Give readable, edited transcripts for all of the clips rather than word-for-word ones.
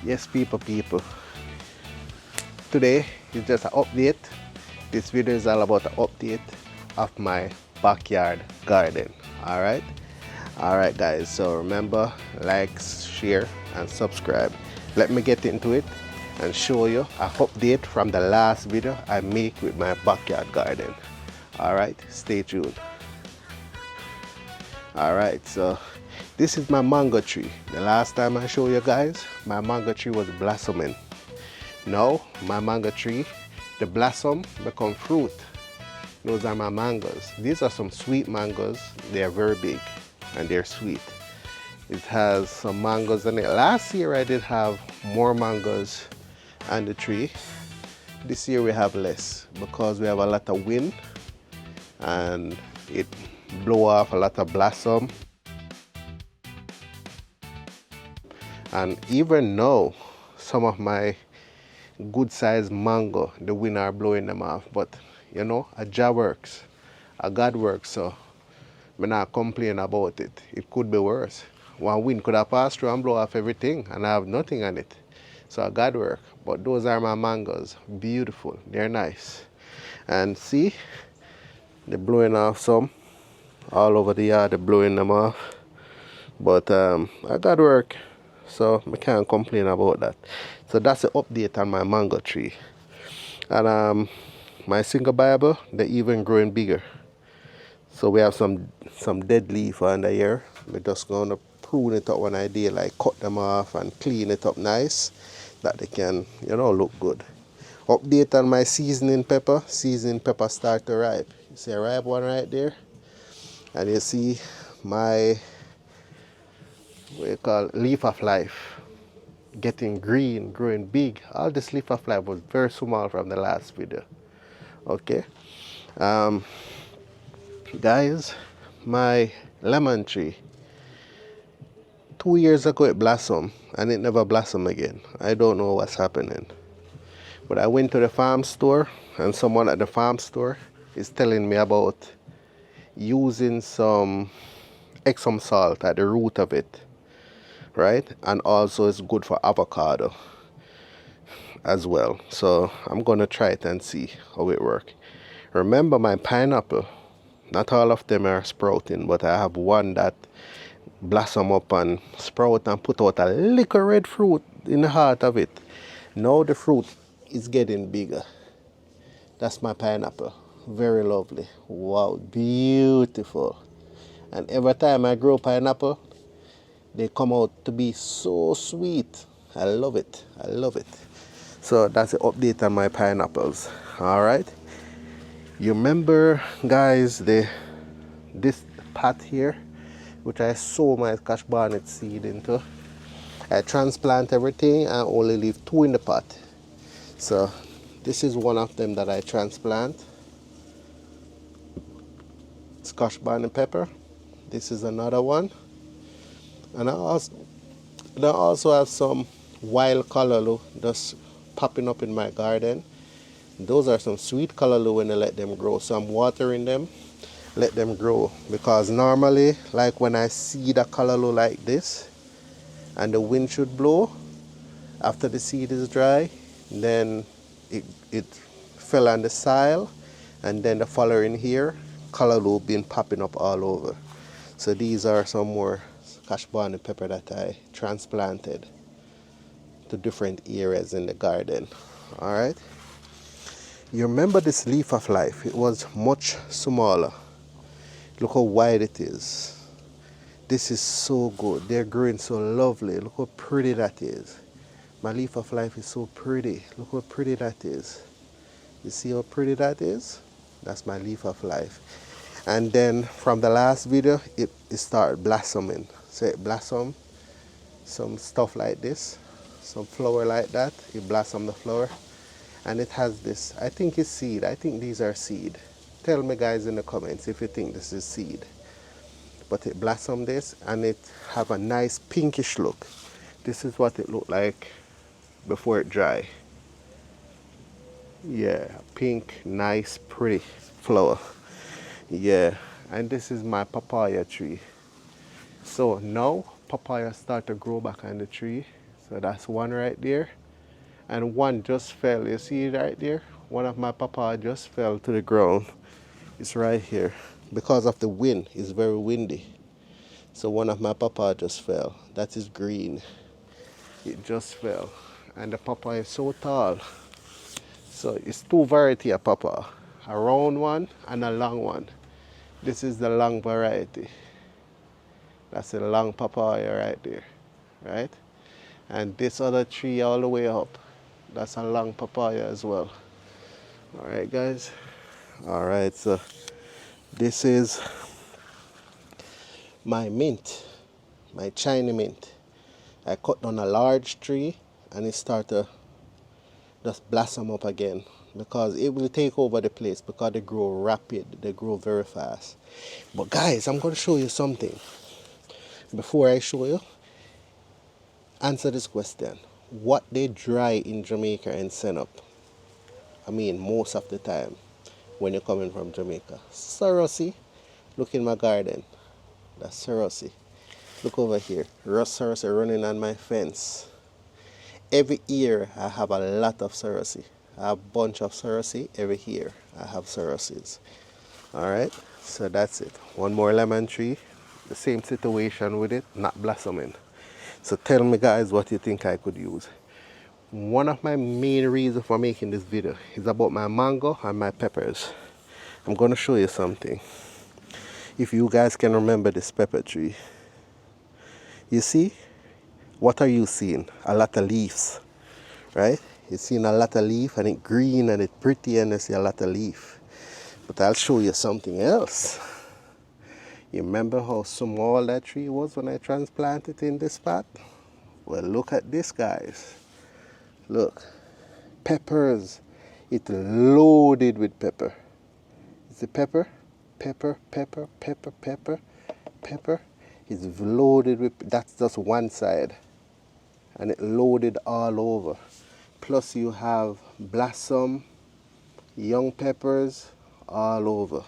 Yes, people. Today is just an update. This video is all about an update of my backyard garden. Alright? Alright guys, so remember, like, share and subscribe. Let me get into it and show you an update from the last video I make with my backyard garden. Alright, stay tuned. Alright, so this is my mango tree. The last time I showed you guys, my mango tree was blossoming. Now, my mango tree, the blossom become fruit. Those are my mangoes. These are some sweet mangoes. They are very big and they're sweet. It has some mangoes in it. Last year I did have more mangoes on the tree. This year we have less because we have a lot of wind and it blow off a lot of blossom. And even now, some of my good sized mango, the wind are blowing them off. But you know, a Jah works, a God works, so I'm not complain about it. It could be worse. One wind could have passed through and blow off everything and I have nothing on it. So a God work. But those are my mangoes. Beautiful. They're nice. And see, they're blowing off some. All over the yard, they're blowing them off. But I got work, so I can't complain about that. So that's the update on my mango tree. And my single Bible, they're even growing bigger. So we have some dead leaf under here. We're just gonna prune it up one idea, like cut them off and clean it up nice, that they can, you know, look good. Update on my seasoning pepper. Seasoning pepper start to ripe. You see a ripe one right there? And you see my, what you call, leaf of life, getting green, growing big. All this leaf of life was very small from the last video. Okay, guys, my lemon tree, 2 years ago it blossomed and it never blossomed again. I don't know what's happening. But I went to the farm store and someone at the farm store is telling me about using some Epsom salt at the root of it, right? And also it's good for avocado as well. So I'm gonna try it and see how it works. Remember my pineapple, not all of them are sprouting, but I have one that blossom up and sprout and put out a little red fruit in the heart of it. Now the fruit is getting bigger. That's my pineapple. Very lovely. Wow, beautiful. And every time I grow pineapple, they come out to be so sweet. I love it. I love it. So that's the update on my pineapples. All right. You remember, guys, this pot here, which I sow my cash bonnet seed into. I transplant everything and only leave 2 in the pot. So this is one of them that I transplant. Scotch bonnet pepper. This is another one. And I also have some wild callaloo just popping up in my garden. Those are some sweet callaloo when I let them grow. So I'm watering them, let them grow. Because normally, like when I seed a callaloo like this, and the wind should blow, after the seed is dry, then it fell on the soil, and then the following year, callaloo been popping up all over. So these are some more Scotch bonnet pepper that I transplanted to different areas in the garden. All right. You remember this leaf of life? It was much smaller. Look how wide it is. This is so good. They're growing so lovely. Look how pretty that is. My leaf of life is so pretty. Look how pretty that is. You see how pretty that is? That's my leaf of life. And then from the last video, it started blossoming. So it blossomed some stuff like this, some flower like that. It blossomed the flower. And it has this, I think it's seed. I think these are seed. Tell me guys in the comments if you think this is seed. But it blossomed this and it have a nice pinkish look. This is what it looked like before it dry. Yeah, pink, nice, pretty flower. Yeah, and this is my papaya tree. So now papaya start to grow back on the tree. So that's one right there. And one just fell. You see it right there? One of my papaya just fell to the ground. It's right here. Because of the wind, it's very windy. So one of my papaya just fell. That is green. It just fell. And the papaya is so tall. So it's two variety of papaya. A round one and a long one. This is the long variety. That's a long papaya right there. Right? And this other tree all the way up, that's a long papaya as well. All right, guys. All right, so this is my mint, my China mint. I cut down a large tree and it started to just blossom up again because it will take over the place because they grow rapid, they grow very fast. But guys, I'm going to show you something. Before I show you, answer this question. What they dry in Jamaica and send up? I mean, most of the time when you're coming from Jamaica. Sarosi, look in my garden. That's Sarosi. Look over here. Rust Sarosi running on my fence. Every year I have a lot of Sarosi. I have a bunch of Sarosi. Every year I have Sarosies. Alright, so that's it. One more lemon tree. The same situation with it, not blossoming. So tell me guys what you think I could use. One of my main reasons for making this video is about my mango and my peppers. I'm going to show you something. If you guys can remember this pepper tree. You see? What are you seeing? A lot of leaves, right? You're seeing a lot of leaf and it's green and it's pretty and you see a lot of leaf. But I'll show you something else. You remember how small that tree was when I transplanted it in this spot? Well, look at this, guys. Look. Peppers. It's loaded with pepper. Is it pepper? Pepper, pepper, pepper, pepper, pepper. It's loaded with, that's just one side. And it loaded all over. Plus you have blossom, young peppers all over.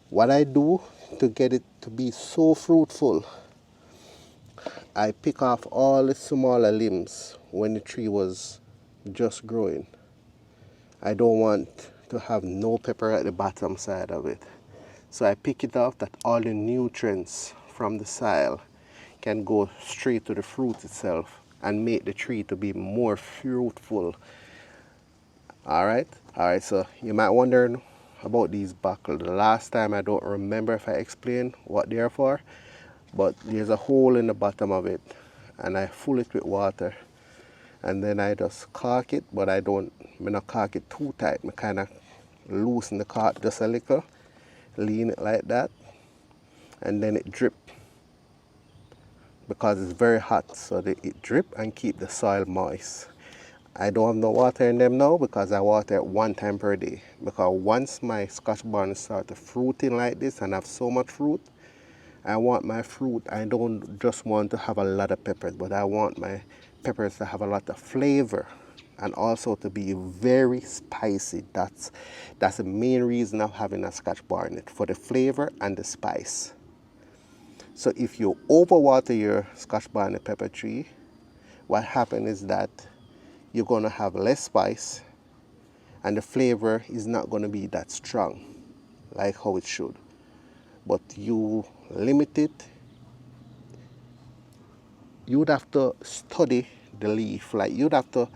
What I do to get it to be so fruitful, I pick off all the smaller limbs when the tree was just growing. I don't want to have no pepper at the bottom side of it. So I pick it off that all the nutrients from the soil can go straight to the fruit itself and make the tree to be more fruitful. Alright, so you might wonder about these buckles. The last time I don't remember if I explained what they're for, but there's a hole in the bottom of it and I fill it with water and then I just cork it, but I not cork it too tight. I kind of loosen the cork just a little, lean it like that, and then it drip because it's very hot, so it drip and keep the soil moist. I don't have no water in them now because I water it one time per day. Because once my Scotch bonnet start to fruiting like this and have so much fruit, I want my fruit, I don't just want to have a lot of peppers, but I want my peppers to have a lot of flavor and also to be very spicy. That's the main reason of having a Scotch bonnet, for the flavor and the spice. So if you overwater your Scotch bonnet pepper tree, what happens is that you're going to have less spice and the flavor is not going to be that strong like how it should. But you limit it, you would have to study the leaf. Like you'd have to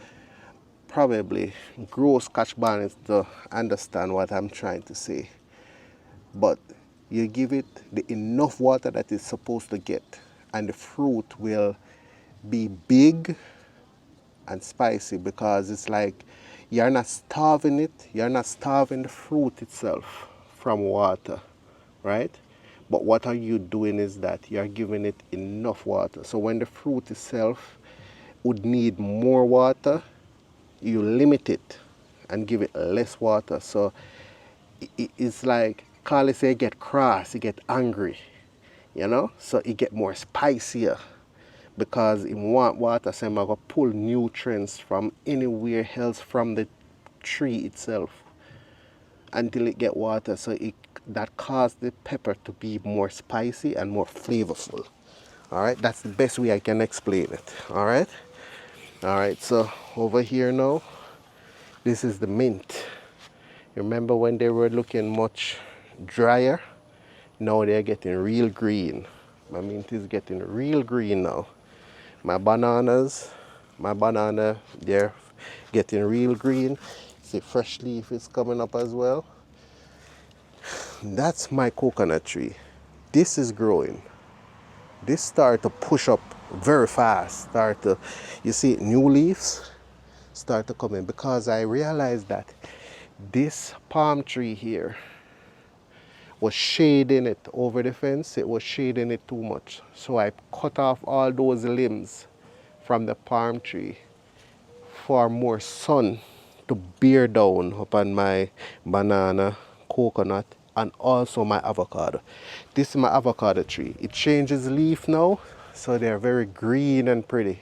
probably grow Scotch bonnets to understand what I'm trying to say. But you give it the enough water that it's supposed to get and the fruit will be big and spicy, because it's like you're not starving it, you're not starving the fruit itself from water, right? But what are you doing is that you're giving it enough water. So when the fruit itself would need more water, you limit it and give it less water. So it's like, call it say, it get cross, it get angry, you know? So it get more spicier because it want water, so I'm going to pull nutrients from anywhere else from the tree itself until it get water. So that cause the pepper to be more spicy and more flavorful. All right, that's the best way I can explain it. All right. All right, so over here now, this is the mint. Remember when they were looking much drier? Now they're getting real green. My mint is getting real green now. My banana, they're getting real green. See, fresh leaf is coming up as well. That's my coconut tree. This is growing. This start to push up very fast. You see, new leaves start to come in because I realized that this palm tree here was shading it over the fence. It was shading it too much. So I cut off all those limbs from the palm tree for more sun to bear down upon my banana, coconut, and also my avocado. This is my avocado tree. It changes leaf now, so they're very green and pretty.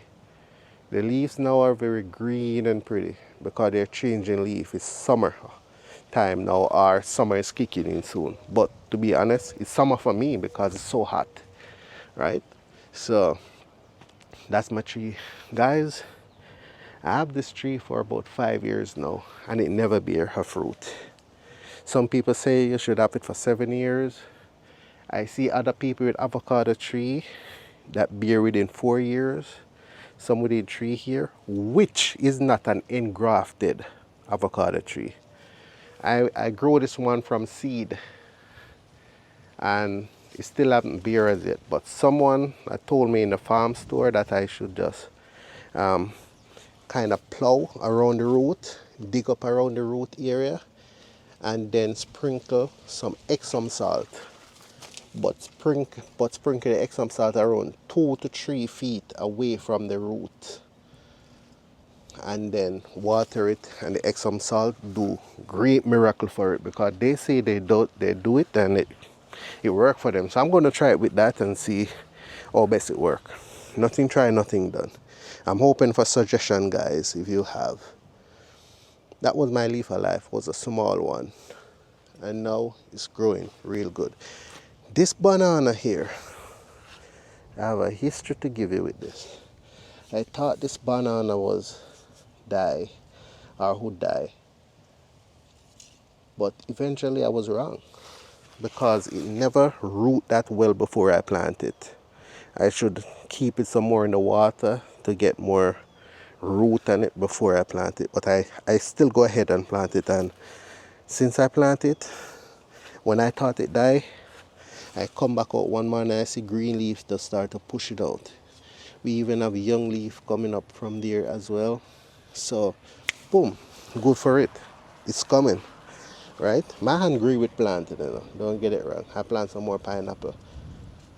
The leaves now are very green and pretty because they're changing leaf. It's summer time now, or summer is kicking in soon. But to be honest, it's summer for me because it's so hot, right? So that's my tree. Guys, I have this tree for about 5 years now and it never bear a fruit. Some people say you should have it for 7 years. I see other people with avocado tree that bear within 4 years. Some within 3 here, which is not an engrafted avocado tree. I grow this one from seed and it still haven't bear as yet, but someone told me in the farm store that I should just kind of plow around the root, dig up around the root area, and then sprinkle some Epsom salt. But sprinkle the Epsom salt around 2 to 3 feet away from the root. And then water it, and the Epsom salt do great miracle for it because they say they do it and it work for them. So I'm going to try it with that and see how best it work. Nothing try, nothing done. I'm hoping for suggestion, guys, if you have. That was my leaf of life, was a small one, and now it's growing real good. This banana here, I have a history to give you with this. I thought this banana was die or would die, but eventually I was wrong because it never root that well before I plant it. I should keep it some more in the water to get more root on it before I plant it, but I still go ahead and plant it. And since I plant it, when I thought it died, I come back out one morning and I see green leaves that start to push it out. We even have young leaf coming up from there as well. So boom, good for it. It's coming, right? My hungry with planting, you know. Don't get it wrong. I plant some more pineapple.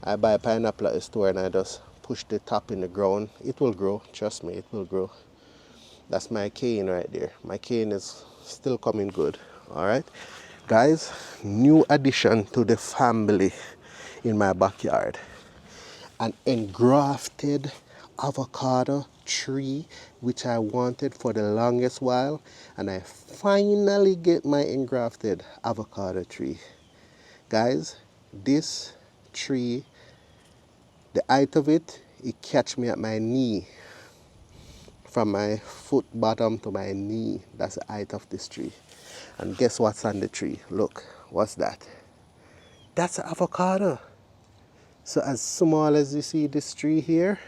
I buy pineapple at the store and I just push the top in the ground. It will grow, trust me, it will grow. That's my cane right there. My cane is still coming good, all right? Guys, new addition to the family in my backyard. An engrafted avocado tree, which I wanted for the longest while, and I finally get my engrafted avocado tree. Guys, this tree, the height of it catch me at my knee. From my foot bottom to my knee, that's the height of this tree. And guess what's on the tree? Look, what's that? That's an avocado. So as small as you see this tree here,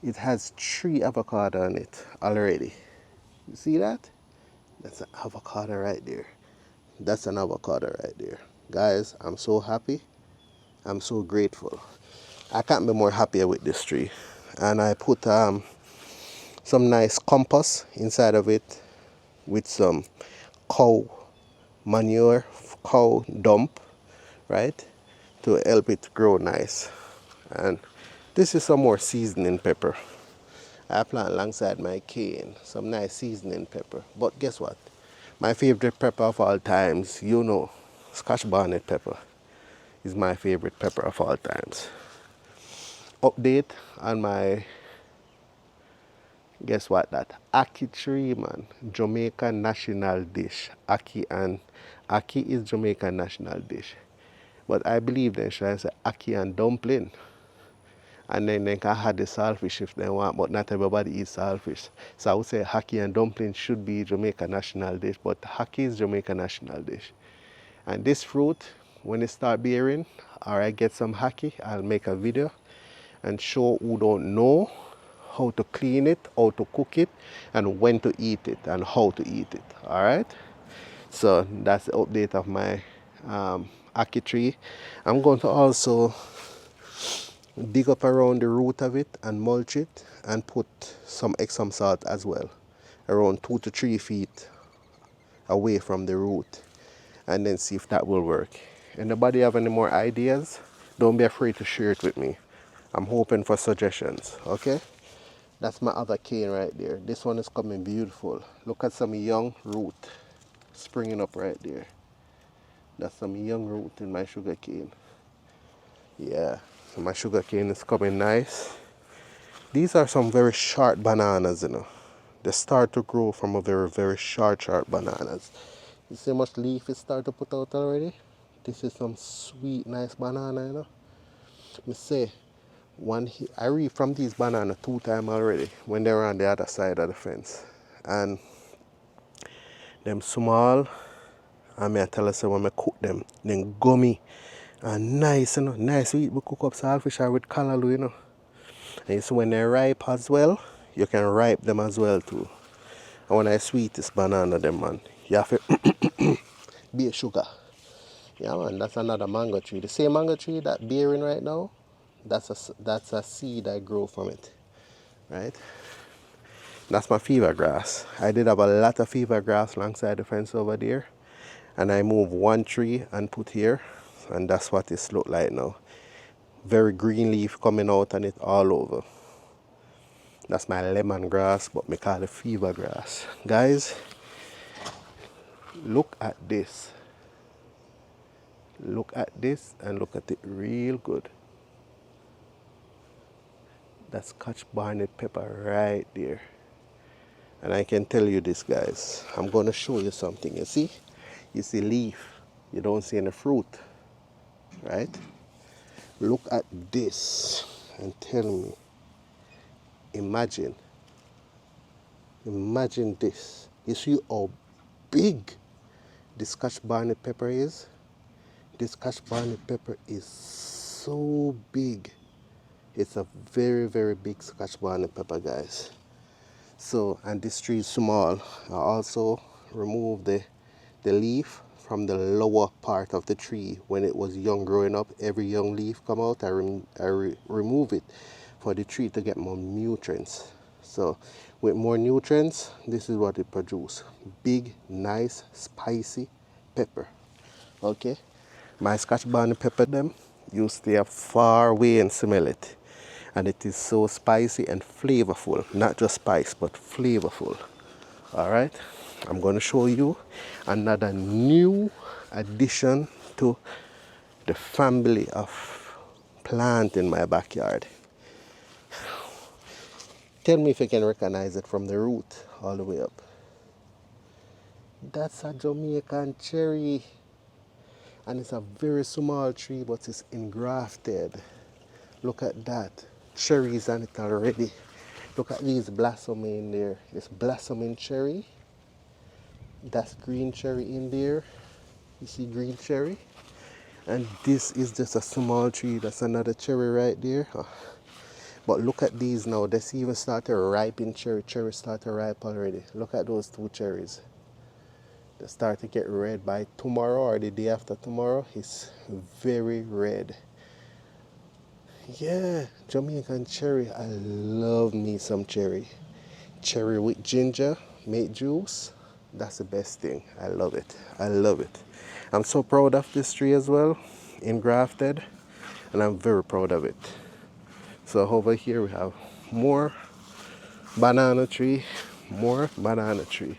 it has 3 avocado on it already. You see that? That's an avocado right there. That's an avocado right there. Guys, I'm so happy. I'm so grateful. I can't be more happier with this tree. And I put some nice compost inside of it with some cow manure, cow dump, right? To help it grow nice. And this is some more seasoning pepper. I plant alongside my cane, some nice seasoning pepper. But guess what? My favorite pepper of all times, you know, Scotch bonnet pepper is my favorite pepper of all times. Update on my, guess what that? Ackee tree, man. Jamaican national dish. Ackee is Jamaican national dish. But I believe then should I say Ackee and dumpling. And then they can have the saltfish if they want, but not everybody eats saltfish. So I would say ackee and dumpling should be Jamaica national dish, but ackee is Jamaica national dish. And this fruit, when it start bearing, or I get some ackee, I'll make a video and show who don't know how to clean it, how to cook it, and when to eat it, and how to eat it. All right. So that's the update of my ackee tree. I'm going to also dig up around the root of it and mulch it and put some Epsom salt as well, around 2 to 3 feet away from the root, and then see if that will work. Anybody have any more ideas? Don't be afraid to share it with me. I'm hoping for suggestions. Okay, that's my other cane right there. This one is coming beautiful. Look at some young root springing up right there. That's some young root in my sugar cane. Yeah, so my sugar cane is coming nice. These are some very short bananas, you know. They start to grow from a very short bananas. You see how much leaf it start to put out already? This is some sweet, nice banana, you know. Me say, I reap from these bananas 2 times already when they were on the other side of the fence. And them small, and me I tell us when I cook them, then gummy and nice, you know, nice. We cook up saltfish or with callaloo, you know. And you see when they're ripe as well, you can ripe them as well too. And when I sweet this banana them, man, you have to be a sugar. Yeah man, that's another mango tree. The same mango tree that bearing right now, that's a seed I grow from it. Right? That's my fever grass. I did have a lot of fever grass alongside the fence over there. And I moved one tree and put here. And that's what this look like now. Very green leaf coming out and it all over. That's my lemongrass, but me call it fever grass. Guys, look at this. Look at this and look at it real good. That's Scotch bonnet pepper right there. And I can tell you this, guys. I'm going to show you something. You see? You see leaf. You don't see any fruit. Right? Look at this and tell me. Imagine this. You see how big this Scotch bonnet pepper is? This Scotch bonnet pepper is so big. It's a very big Scotch bonnet pepper, guys. So, and this tree is small. I also removed the leaf from the lower part of the tree when it was young growing up. Every young leaf come out, I remove it for the tree to get more nutrients. So with more nutrients, this is what it produces. Big, nice, spicy pepper. Okay? My Scotch bonnet pepper them, you stay far away and smell it. And it is so spicy and flavorful. Not just spice, but flavorful. Alright? I'm going to show you another new addition to the family of plant in my backyard. Tell me if you can recognize it from the root all the way up. That's a Jamaican cherry. And it's a very small tree, but it's engrafted. Look at that. Cherries on it already. Look at these blossoming in there. This blossoming cherry. That's green cherry in there. You see green cherry? And this is just a small tree. That's another cherry right there. But look at these now. They even start to ripen cherry. Cherry start to ripe already. Look at those 2 cherries. They start to get red by tomorrow or the day after tomorrow. It's very red. Yeah, Jamaican cherry. I love me some cherry. Cherry with ginger, make juice. That's the best thing. I love it. I love it. I'm so proud of this tree as well, engrafted, and I'm very proud of it. So over here we have more banana tree, more banana tree.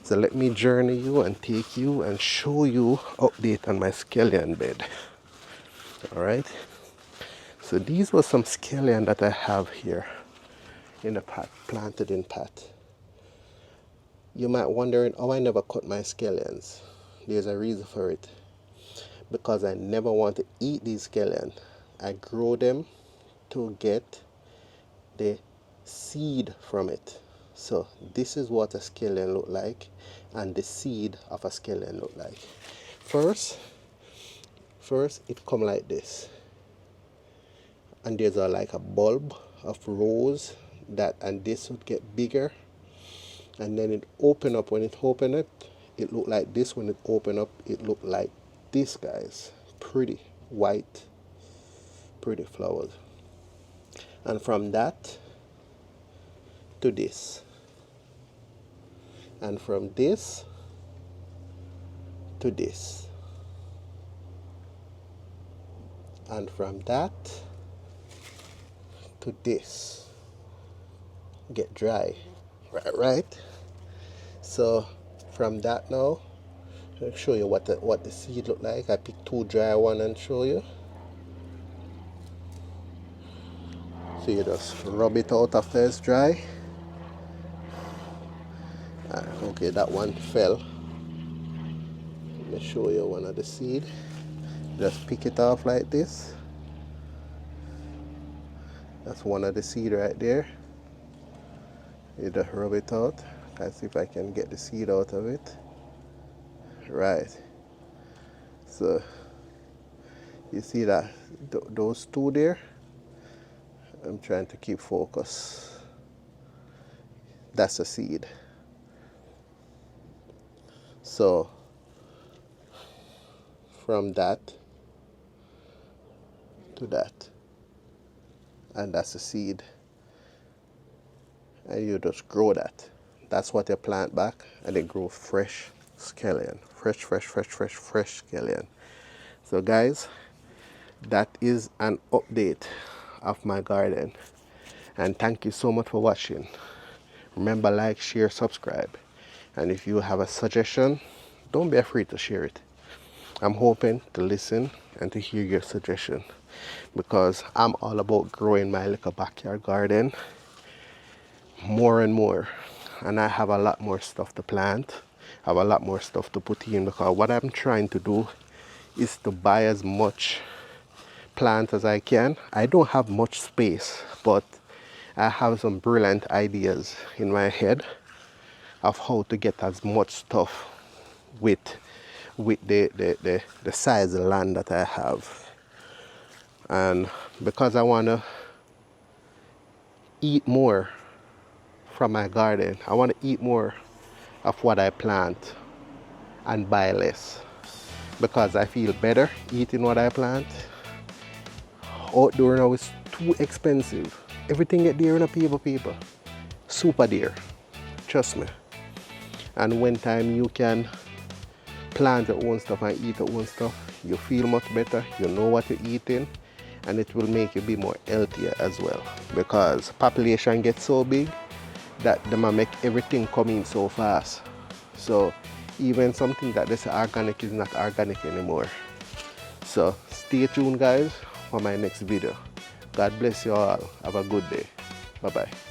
So let me journey you and take you and show you update on my scallion bed. All right. So these were some scallion that I have here in a pot, planted in pot. You might wondering, oh, I never cut my scallions. There's a reason for it. Because I never want to eat these scallion. I grow them to get the seed from it. So this is what a scallion look like, and the seed of a scallion look like. First it come like this, and there's like a bulb of rose that, and this would get bigger, and then it open up. When it open up, it look like this. When it open up, it look like this, guys. Pretty white, pretty flowers. And from that to this, and from this to this, and from that to this. Get dry, right? So from that now, I'll show you what the seed look like. I picked 2 dry one and show you. So you just rub it out after it's dry. Okay, that one fell. Let me show you one of the seed. Just pick it off like this. That's one of the seed right there. You just rub it out. Let's see if I can get the seed out of it. Right. So you see that those 2 there. I'm trying to keep focus. That's a seed. So from that to that, and that's a seed, and you just grow that. That's what you plant back, and they grow fresh scallion, fresh scallion. So guys, that is an update of my garden, and thank you so much for watching. Remember, like, share, subscribe, and if you have a suggestion, don't be afraid to share it. I'm hoping to listen and to hear your suggestion, because I'm all about growing my little backyard garden more and more, and I have a lot more stuff to plant. I have a lot more stuff to put in, because what I'm trying to do is to buy as much plant as I can. I don't have much space, but I have some brilliant ideas in my head of how to get as much stuff with the size of land that I have. And because I want to eat more from my garden, I want to eat more of what I plant and buy less, because I feel better eating what I plant. Outdoor now is too expensive. Everything get dear in a paper. Super dear. Trust me. And when time you can plant your own stuff and eat your own stuff, you feel much better. You know what you're eating, and it will make you be more healthier as well, because population gets so big that they might make everything come in so fast. So even something that they say organic is not organic anymore. So stay tuned, guys, for my next video. God bless you all. Have a good day. Bye bye.